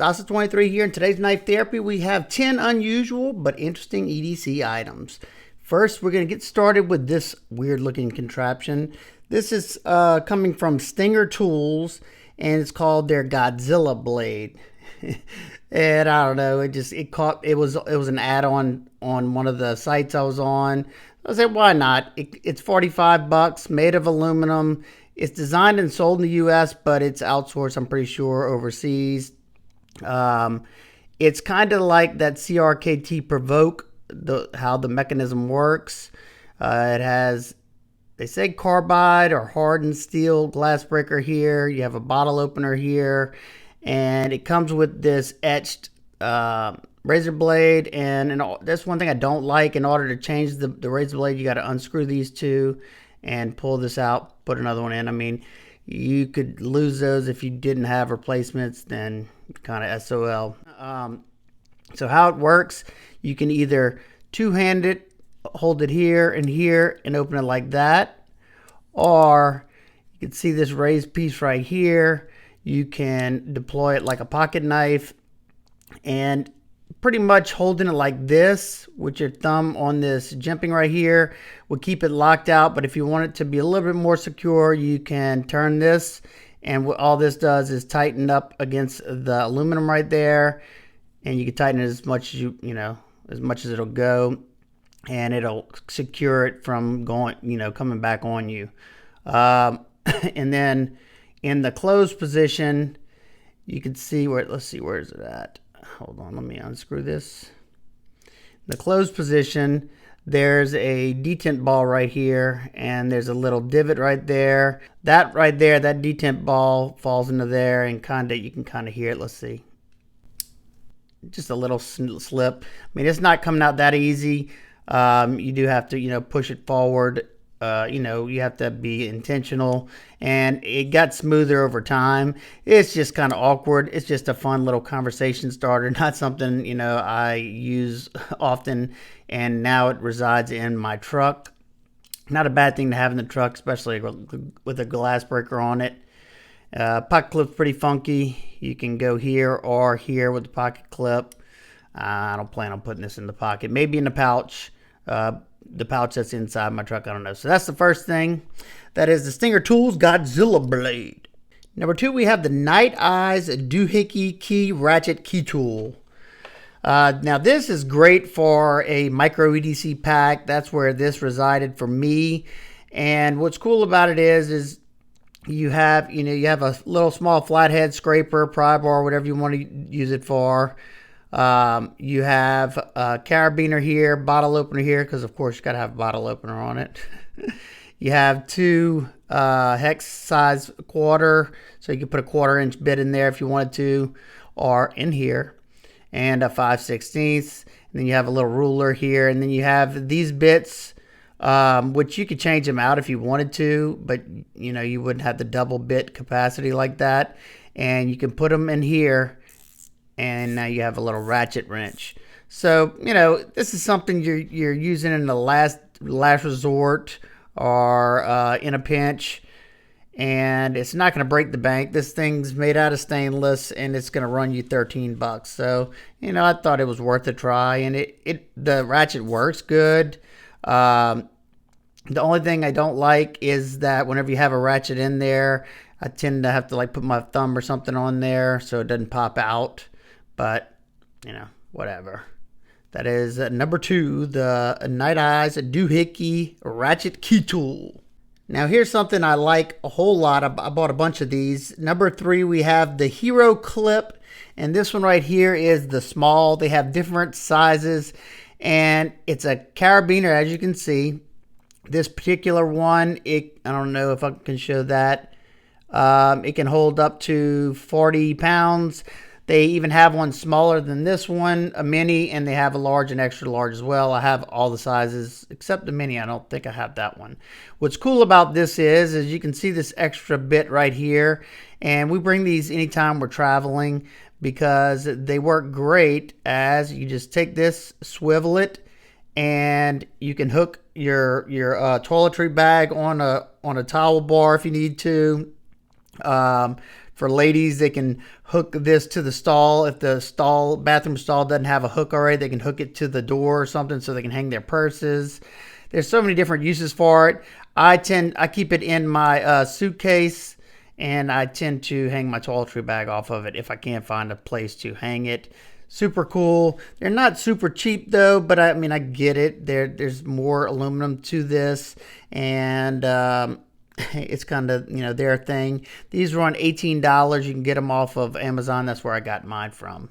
Stasa23 here. In today's knife therapy, we have 10 unusual but interesting EDC items. First, we're going to get started with this weird looking contraption. This is coming from Stinger Tools, and it's called their Godzilla blade. And I don't know, it was an add-on on one of the sites I was on. I said, why not? It's $45, made of aluminum. It's designed and sold in the U.S., but it's outsourced, I'm pretty sure, overseas. It's kind of like that CRKT Provoke, how the mechanism works. It has, they say, carbide or hardened steel glass breaker here. You have a bottle opener here. And it comes with this etched razor blade. And that's one thing I don't like. In order to change the razor blade, you got to unscrew these two and pull this out, put another one in. I mean, you could lose those if you didn't have replacements, then kind of SOL. So how it works, you can either two-hand it, hold it here, and open it like that. Or you can see this raised piece right here. You can deploy it like a pocket knife, and pretty much holding it like this with your thumb on this jimping right here will keep it locked out. But if you want it to be a little bit more secure, you can turn this, and what all this does is tighten up against the aluminum right there, and you can tighten it as much as as much as it'll go, and it'll secure it from going, coming back on you. And then in the closed position, you can see where, let's see, where is it at? Hold on, let me unscrew this. In the closed position, there's a detent ball right here, and there's a little divot right there. That right there, that detent ball falls into there, and you can kind of hear it. Let's see. Just a little slip. I mean, it's not coming out that easy. You do have to, push it forward. You have to be intentional, and it got smoother over time. It's just kind of awkward. It's just a fun little conversation starter, not something, I use often, and now it resides in my truck. Not a bad thing to have in the truck, especially with a glass breaker on it. Pocket clip's pretty funky. You can go here or here with the pocket clip. I don't plan on putting this in the pocket. Maybe in the pouch. The pouch that's inside my truck, I don't know. So that's the first thing. That is the Stinger Tools Godzilla blade. Number two, we have the Nite-IZE Doohickey key ratchet key tool. Now this is great for a micro EDC pack. That's where this resided for me. And what's cool about it is you have a little small flathead scraper, pry bar, whatever you want to use it for. You have a carabiner here, bottle opener here, because of course you got to have a bottle opener on it. You have two hex size quarter, so you can put a 1/4-inch bit in there if you wanted to, or in here, and a 5/16. And then you have a little ruler here, and then you have these bits, which you could change them out if you wanted to, but you wouldn't have the double bit capacity like that. And you can put them in here, and now you have a little ratchet wrench. So, this is something you're using in the last resort, or in a pinch, and it's not going to break the bank. This thing's made out of stainless, and it's going to run you $13. So, I thought it was worth a try, and the ratchet works good. The only thing I don't like is that whenever you have a ratchet in there, I tend to have to put my thumb or something on there so it doesn't pop out. But, whatever. That is number two, the Nite-IZE Doohickey ratchet key tool. Now, here's something I like a whole lot. I bought a bunch of these. Number three, we have the Heroclip. And this one right here is the small. They have different sizes. And it's a carabiner, as you can see. This particular one, I don't know if I can show that. It can hold up to 40 pounds. They even have one smaller than this one, a mini, and they have a large and extra large as well. I have all the sizes except the mini. I don't think I have that one. What's cool about this is you can see this extra bit right here, and we bring these anytime we're traveling because they work great. As you just take this, swivel it, and you can hook your toiletry bag on a towel bar if you need to. For ladies, they can hook this to the stall. If the bathroom stall doesn't have a hook already, they can hook it to the door or something so they can hang their purses. There's so many different uses for it. I keep it in my suitcase, and I tend to hang my toiletry bag off of it if I can't find a place to hang it. Super cool. They're not super cheap though, but I mean, I get it. There's more aluminum to this, and it's kind of, you know, their thing. These run $18. You can get them off of Amazon. That's where I got mine from.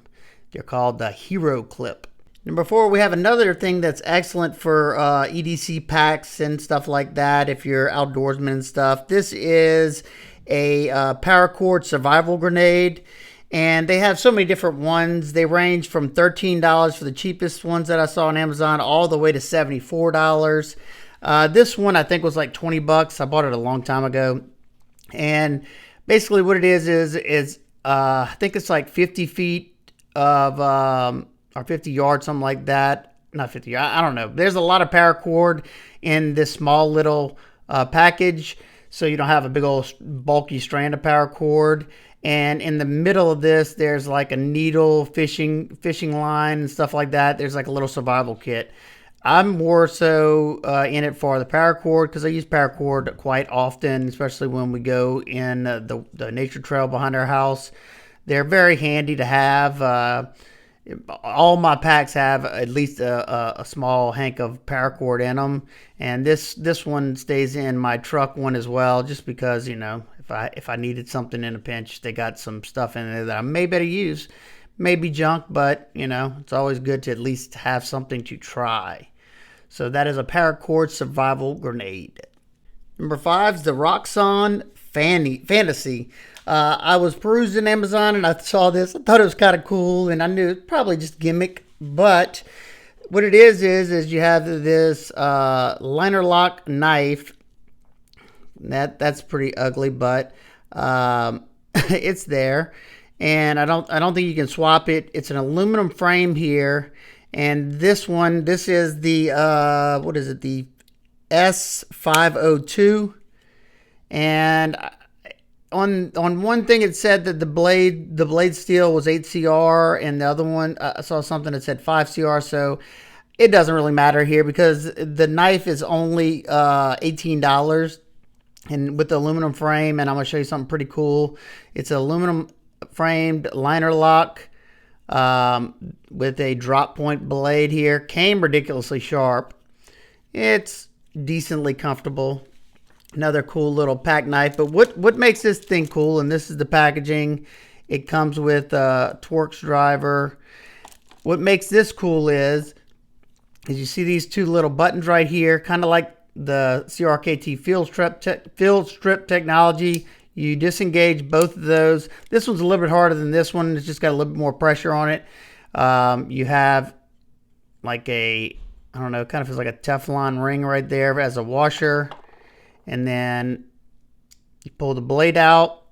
They're called the Heroclip. Number 4, we have another thing that's excellent for EDC packs and stuff like that if you're outdoorsman and stuff. This is a Paracord survival grenade. And they have so many different ones. They range from $13 for the cheapest ones that I saw on Amazon all the way to $74. This one I think was like 20 bucks. I bought it a long time ago. And basically what it is I think it's like 50 feet of, or 50 yards, something like that. Not 50, I don't know. There's a lot of paracord in this small little package. So you don't have a big old bulky strand of paracord. And in the middle of this, there's like a needle, fishing line and stuff like that. There's like a little survival kit. I'm more so in it for the paracord because I use paracord quite often, especially when we go in the nature trail behind our house. They're very handy to have. All my packs have at least a small hank of paracord in them, and this one stays in my truck one as well, just because, you know, if I needed something in a pinch, they got some stuff in there that I may better use. Maybe junk, but you know, it's always good to at least have something to try. So that is a Paracord survival grenade. Number 5 is the Roxon Phantasy. I was perusing Amazon and I saw this. I thought it was kind of cool, and I knew it's probably just gimmick, but what it is you have this liner lock knife. That's pretty ugly, but it's there, and I don't think you can swap it. It's an aluminum frame here, and this is the what is it, the S502, and on one thing it said that the blade steel was 8CR, and the other one I saw something that said 5CR, so it doesn't really matter here because the knife is only $18. And with the aluminum frame, and I'm going to show you something pretty cool. It's an aluminum framed liner lock with a drop point blade here. Came ridiculously sharp. It's decently comfortable. Another cool little pack knife. But what makes this thing cool, and this is the packaging. It comes with a Torx driver. What makes this cool is you see these two little buttons right here, kind of like the CRKT field strip technology. You disengage both of those. This one's a little bit harder than this one. It's just got a little bit more pressure on it. You have like I don't know, kind of feels like a Teflon ring right there as a washer. And then you pull the blade out,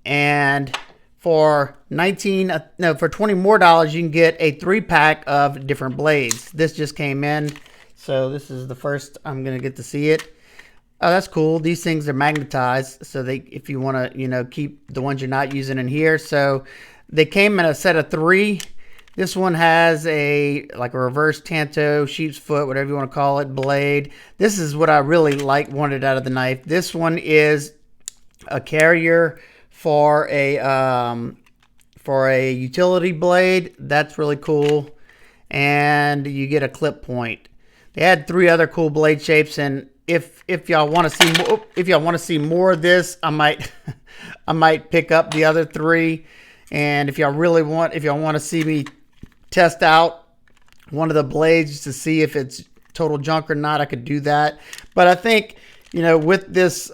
and for $20 more, you can get a 3-pack of different blades. This just came in. So this is the first I'm going to get to see it. Oh, that's cool. These things are magnetized, so if you want to, you know, keep the ones you're not using in here. So they came in a set of 3. This one has like a reverse tanto, sheep's foot, whatever you want to call it, blade. This is what I really wanted out of the knife. This one is a carrier for a utility blade. That's really cool. And you get a clip point. They had 3 other cool blade shapes, and if y'all want to see more of this, I might pick up the other 3. And if y'all want to see me test out one of the blades to see if it's total junk or not, I could do that. But I think, you know, with this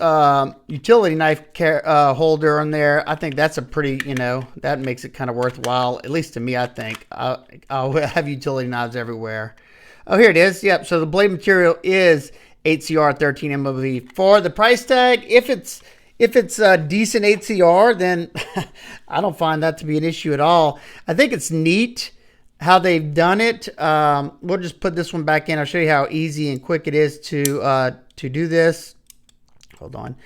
utility knife holder on there, I think that's a pretty, you know, that makes it kind of worthwhile, at least to me. I think I'll have utility knives everywhere. Oh, here it is. Yep. So the blade material is 8CR 13 MOV. For the price tag, if it's a decent 8CR, then I don't find that to be an issue at all. I think it's neat how they've done it. We'll just put this one back in. I'll show you how easy and quick it is to do this. Hold on.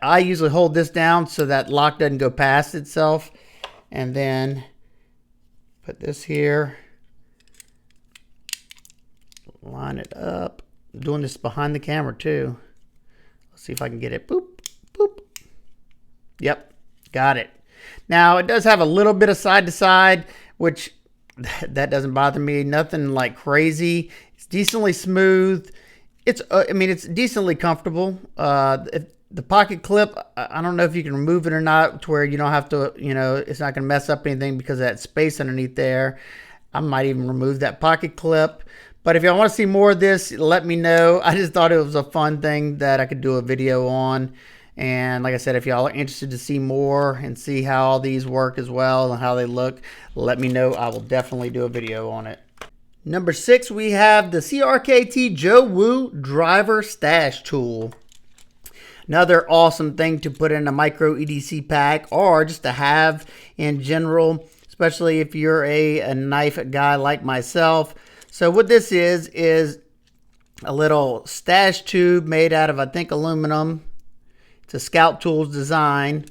I usually hold this down so that lock doesn't go past itself. And then put this here. Line it up. I'm doing this behind the camera too. Let's see if I can get it. Boop, boop. Yep, got it. Now it does have a little bit of side to side, which that doesn't bother me. Nothing like crazy. It's decently smooth. I mean, it's decently comfortable. The pocket clip, I don't know if you can remove it or not to where you don't have to, it's not going to mess up anything because of that space underneath there. I might even remove that pocket clip. But if y'all want to see more of this, let me know. I just thought it was a fun thing that I could do a video on. And like I said, if y'all are interested to see more and see how all these work as well and how they look, let me know. I will definitely do a video on it. Number 6, we have the CRKT Joe Woo Driver Stash Tool. Another awesome thing to put in a micro EDC pack or just to have in general, especially if you're a knife guy like myself. So what this is a little stash tube made out of, I think, aluminum. It's a Scout Tools design.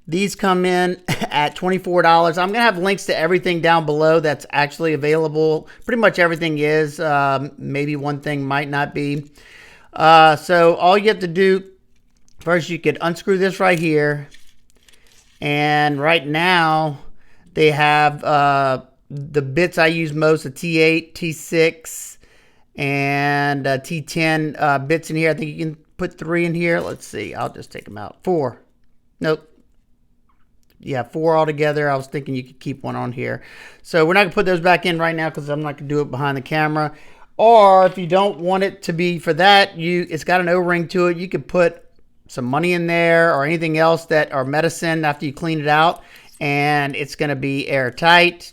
These come in at $24. I'm going to have links to everything down below that's actually available. Pretty much everything is. Maybe one thing might not be. So all you have to do, first you could unscrew this right here. And right now they have the bits I use most, the T8, T6, and T10 bits in here. I think you can put 3 in here. Let's see. I'll just take them out. 4. Nope. Yeah, 4 altogether. I was thinking you could keep 1 on here. So we're not going to put those back in right now because I'm not going to do it behind the camera. Or if you don't want it to be for that, it's got an O-ring to it. You could put some money in there or anything else or medicine after you clean it out. And it's going to be airtight.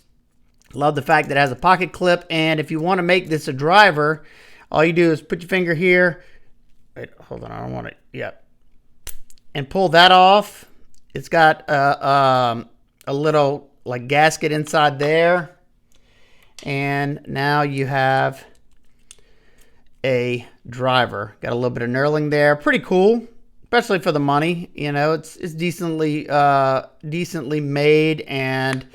Love the fact that it has a pocket clip. And if you want to make this a driver, all you do is put your finger here. Wait, hold on. I don't want it. Yep. And pull that off. It's got a little like gasket inside there. And now you have a driver. Got a little bit of knurling there. Pretty cool, especially for the money. It's decently made and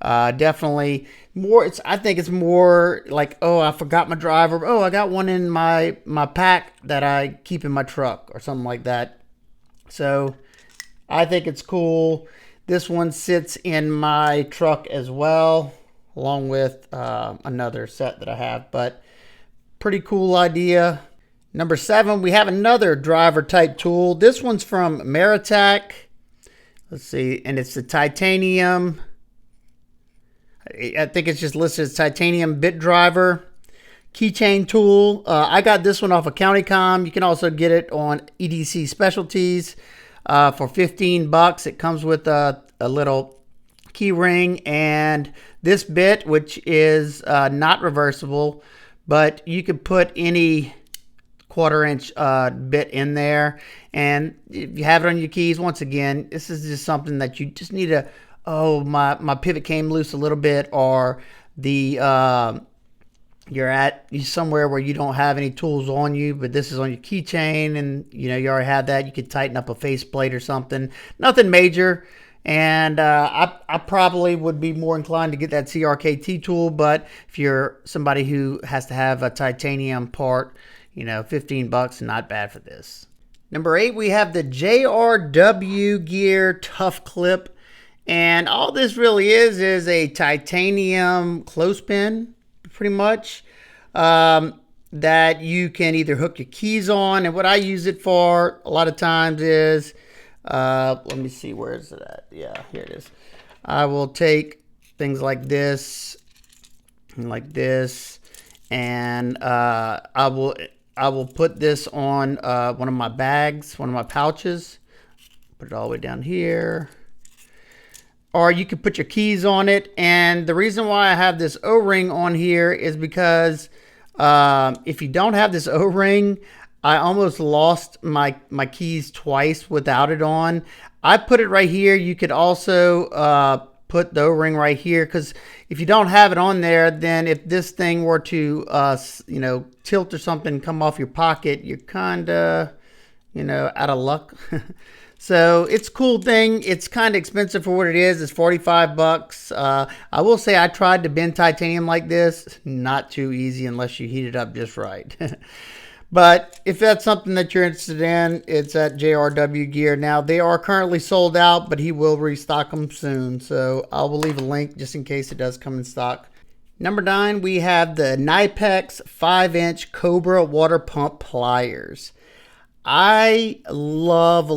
definitely more. I think it's more like, oh, I forgot my driver. Oh, I got one in my pack that I keep in my truck or something like that. So I think it's cool. This one sits in my truck as well, along with another set that I have, but pretty cool idea. Number 7, we have another driver type tool. This one's from Maratac. Let's see, and it's the titanium. I think it's just listed as titanium bit driver. Keychain tool. I got this one off of CountyCom. You can also get it on EDC Specialties. For $15. It comes with a little key ring and this bit, which is not reversible, but you could put any 1/4-inch bit in there. And if you have it on your keys, once again, this is just something that you just need to, oh, my pivot came loose a little bit, or you're somewhere where you don't have any tools on you, but this is on your keychain and you already have that. You could tighten up a faceplate or something. Nothing major. And I probably would be more inclined to get that CRKT tool, but if you're somebody who has to have a titanium part, $15, not bad for this. Number 8, we have the JRW Gear Tough Clip. And all this really is a titanium clothespin, pretty much, that you can either hook your keys on. And what I use it for a lot of times is, let me see, where is it at? Yeah, here it is. I will take things like this and like this, and I will put this on one of my bags, one of my pouches, put it all the way down here. Or you could put your keys on it. And the reason why I have this O-ring on here is because if you don't have this O-ring, I almost lost my keys twice without it on. I put it right here. You could also put the O-ring right here, because if you don't have it on there, then if this thing were to tilt or something, come off your pocket, you're kind of you know, out of luck. So it's a cool thing. It's kind of expensive for what it is. It's 45 bucks. I will say I tried to bend titanium like this. Not too easy unless you heat it up just right. But if that's something that you're interested in, it's at JRW Gear. Now, they are currently sold out, but he will restock them soon. So I will leave a link just in case it does come in stock. Number 9, we have the Knipex 5-inch Cobra water pump pliers. I love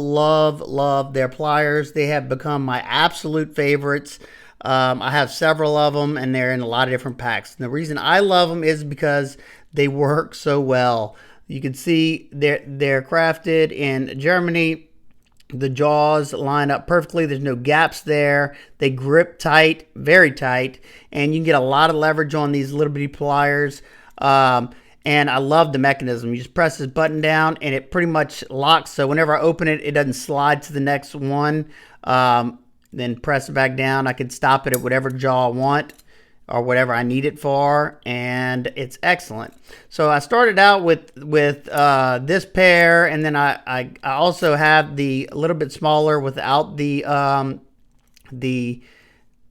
their pliers. They have become my absolute favorites. I have several of them, and they're in a lot of different packs. And the reason I love them is because they work so well. You can see they're crafted in Germany. The jaws line up perfectly. There's no gaps there. They grip tight, very tight, and you can get a lot of leverage on these little bitty pliers. And I love the mechanism. You just press this button down and it pretty much locks. So whenever I open it, it doesn't slide to the next one. Then press it back down. I can stop it at whatever jaw I want or whatever I need it for. And it's excellent. So I started out with this pair. And then I also have the a little bit smaller without the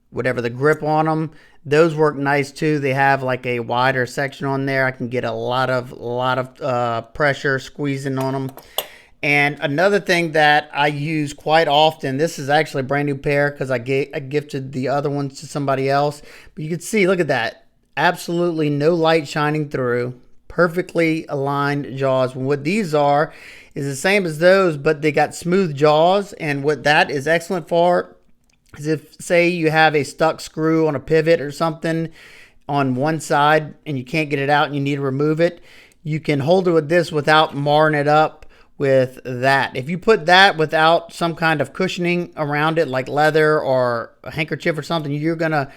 whatever the grip on them. Those work nice too. They have like a wider section on there. I can get a lot of pressure squeezing on them. And another thing that I use quite often, this is actually a brand new pair because I gifted the other ones to somebody else. But you can see, look at that. Absolutely no light shining through. Perfectly aligned jaws. And what these are is the same as those, but they got smooth jaws. And what that is excellent for is if, say, you have a stuck screw on a pivot or something on one side and you can't get it out and you need to remove it, you can hold it with this without marring it up with that. If you put that without some kind of cushioning around it, like leather or a handkerchief or something, you're gonna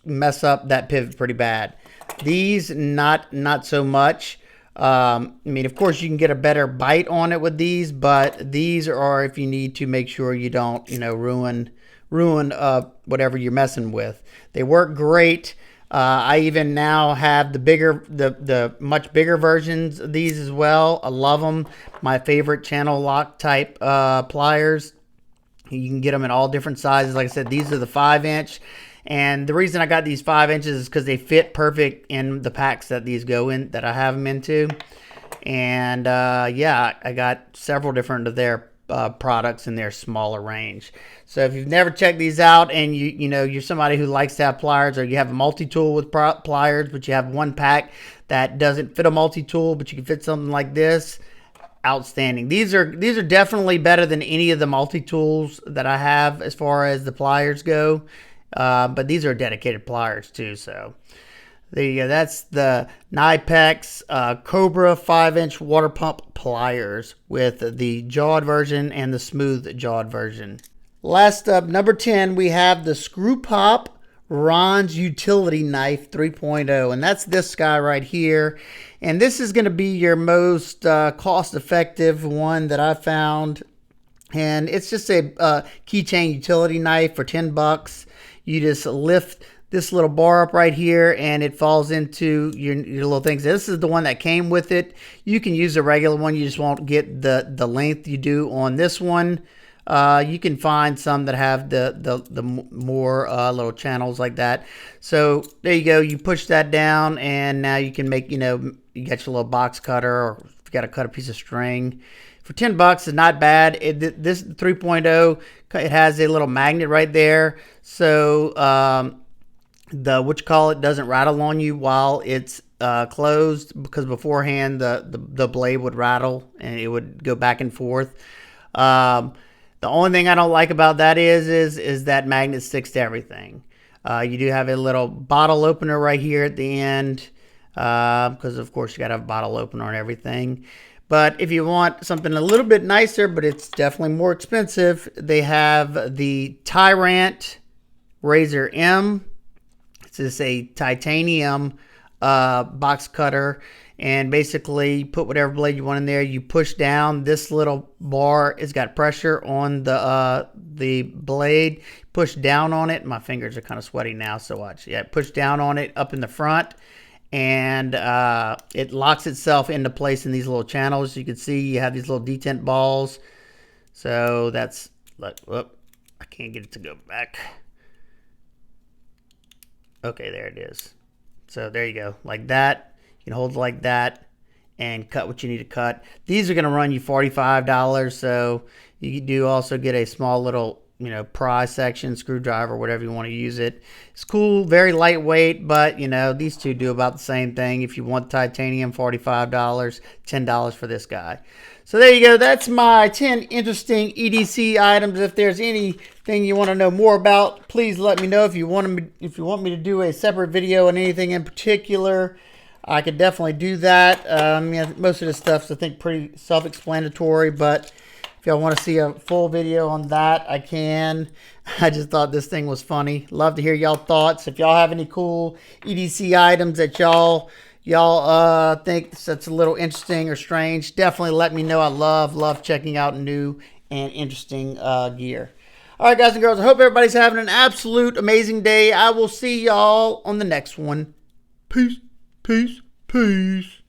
mess up that pivot pretty bad. These, not so much. I mean, of course, you can get a better bite on it with these, but these are if you need to make sure you don't, ruin whatever you're messing with. They work great. I even now have the much bigger versions of these as well. I love them. My favorite channel lock type pliers. You can get them in all different sizes. Like I said, these are the 5-inch. And the reason I got these 5 inches is because they fit perfect in the packs that these go in, that I have them into. And yeah, I got several different of their products in their smaller range. So if you've never checked these out and you're somebody who likes to have pliers, or you have a multi-tool with pliers, but you have one pack that doesn't fit a multi-tool, but you can fit something like this, outstanding. These are definitely better than any of the multi-tools that I have as far as the pliers go. But these are dedicated pliers too. So there you go. That's the Knipex Cobra 5-inch water pump pliers with the jawed version and the smooth jawed version. Last up, number 10, we have the Screwpop Ron's Utility Knife 3.0, and that's this guy right here. And this is going to be your most cost-effective one that I found. And it's just a keychain utility knife for 10 bucks. You just lift this little bar up right here and it falls into your little things. This is the one that came with it. You can use a regular one. You just won't get the length you do on this one. You can find some that have the more little channels like that. So there you go. You push that down and now you can make, you got your little box cutter, or if you got to cut a piece of string. For 10 bucks is not bad. This 3.0, it has a little magnet right there. So it doesn't rattle on you while it's closed, because beforehand the blade would rattle and it would go back and forth. The only thing I don't like about that is that magnet sticks to everything. You do have a little bottle opener right here at the end, because of course you got to have a bottle opener on everything. But if you want something a little bit nicer, but it's definitely more expensive, they have the TiRant Razor M. It's just a titanium box cutter. And basically, put whatever blade you want in there. You push down. This little bar has got pressure on the blade. Push down on it. My fingers are kind of sweaty now, so watch. Yeah, push down on it up in the front. and it locks itself into place in these little channels. You can see you have these little detent balls. So that's like, whoop, I can't get it to go back. Okay, there it is. So there you go, like that. You can hold it like that and cut what you need to cut. These are going to run you $45, so you do also get a small little, you know, pry section, screwdriver, whatever you want to use it. It's cool, very lightweight, but you know, these two do about the same thing. If you want titanium, $45, $10 for this guy. So there you go. That's my 10 interesting EDC items. If there's anything you want to know more about, please let me know. If you want me to do a separate video on anything in particular, I could definitely do that. Yeah, most of this stuff's, I think, pretty self-explanatory, but if y'all want to see a full video on that, I can. I just thought this thing was funny. Love to hear y'all thoughts. If y'all have any cool EDC items that y'all think that's a little interesting or strange, definitely let me know. I love checking out new and interesting gear. All right, guys and girls, I hope everybody's having an absolute amazing day. I will see y'all on the next one. Peace, peace, peace.